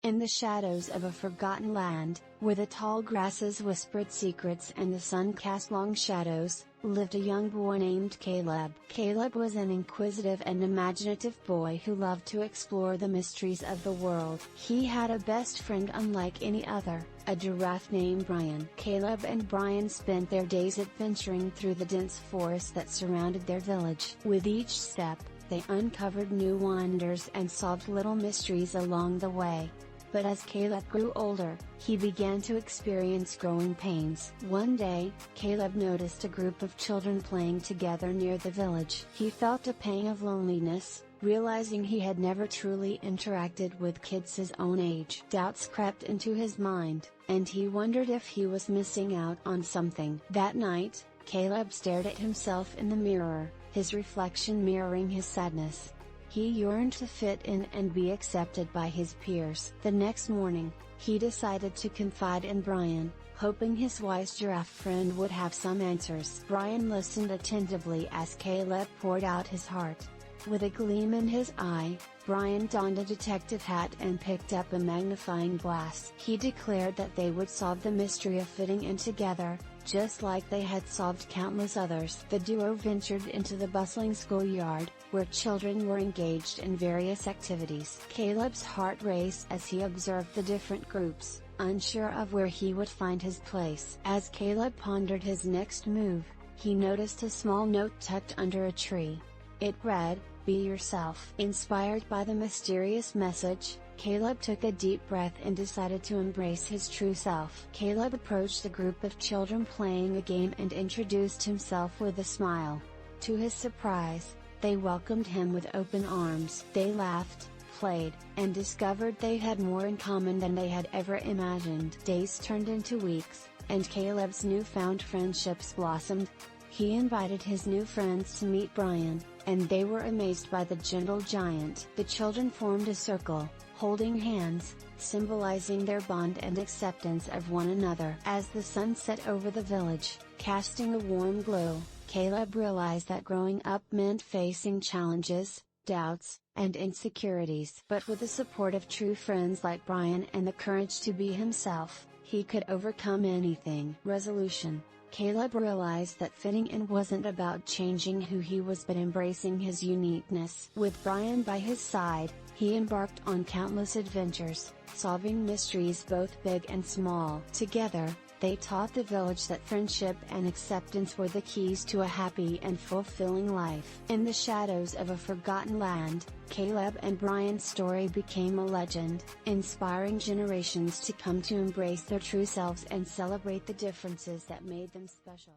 In the shadows of a forgotten land, where the tall grasses whispered secrets and the sun cast long shadows, lived a young boy named Caleb. Caleb was an inquisitive and imaginative boy who loved to explore the mysteries of the world. He had a best friend unlike any other, a giraffe named Brian. Caleb and Brian spent their days adventuring through the dense forest that surrounded their village. With each step, they uncovered new wonders and solved little mysteries along the way. But as Caleb grew older, he began to experience growing pains. One day, Caleb noticed a group of children playing together near the village. He felt a pang of loneliness, realizing he had never truly interacted with kids his own age. Doubts crept into his mind, and he wondered if he was missing out on something. That night, Caleb stared at himself in the mirror, his reflection mirroring his sadness. He yearned to fit in and be accepted by his peers. The next morning, he decided to confide in Brian, hoping his wise giraffe friend would have some answers. Brian listened attentively as Caleb poured out his heart. With a gleam in his eye, Brian donned a detective hat and picked up a magnifying glass. He declared that they would solve the mystery of fitting in together, just like they had solved countless others. The duo ventured into the bustling schoolyard, where children were engaged in various activities. Caleb's heart raced as he observed the different groups, unsure of where he would find his place. As Caleb pondered his next move, he noticed a small note tucked under a tree. It read, "Be yourself." Inspired by the mysterious message, Caleb took a deep breath and decided to embrace his true self. Caleb approached the group of children playing a game and introduced himself with a smile. To his surprise, they welcomed him with open arms. They laughed, played, and discovered they had more in common than they had ever imagined. Days turned into weeks, and Caleb's newfound friendships blossomed. He invited his new friends to meet Brian, and they were amazed by the gentle giant. The children formed a circle, holding hands, symbolizing their bond and acceptance of one another. As the sun set over the village, casting a warm glow, Caleb realized that growing up meant facing challenges, doubts, and insecurities. But with the support of true friends like Brian and the courage to be himself, he could overcome anything. Resolution: Caleb realized that fitting in wasn't about changing who he was but embracing his uniqueness. With Brian by his side, he embarked on countless adventures, solving mysteries both big and small. Together, they taught the village that friendship and acceptance were the keys to a happy and fulfilling life. In the shadows of a forgotten land, Caleb and Brian's story became a legend, inspiring generations to come to embrace their true selves and celebrate the differences that made them special.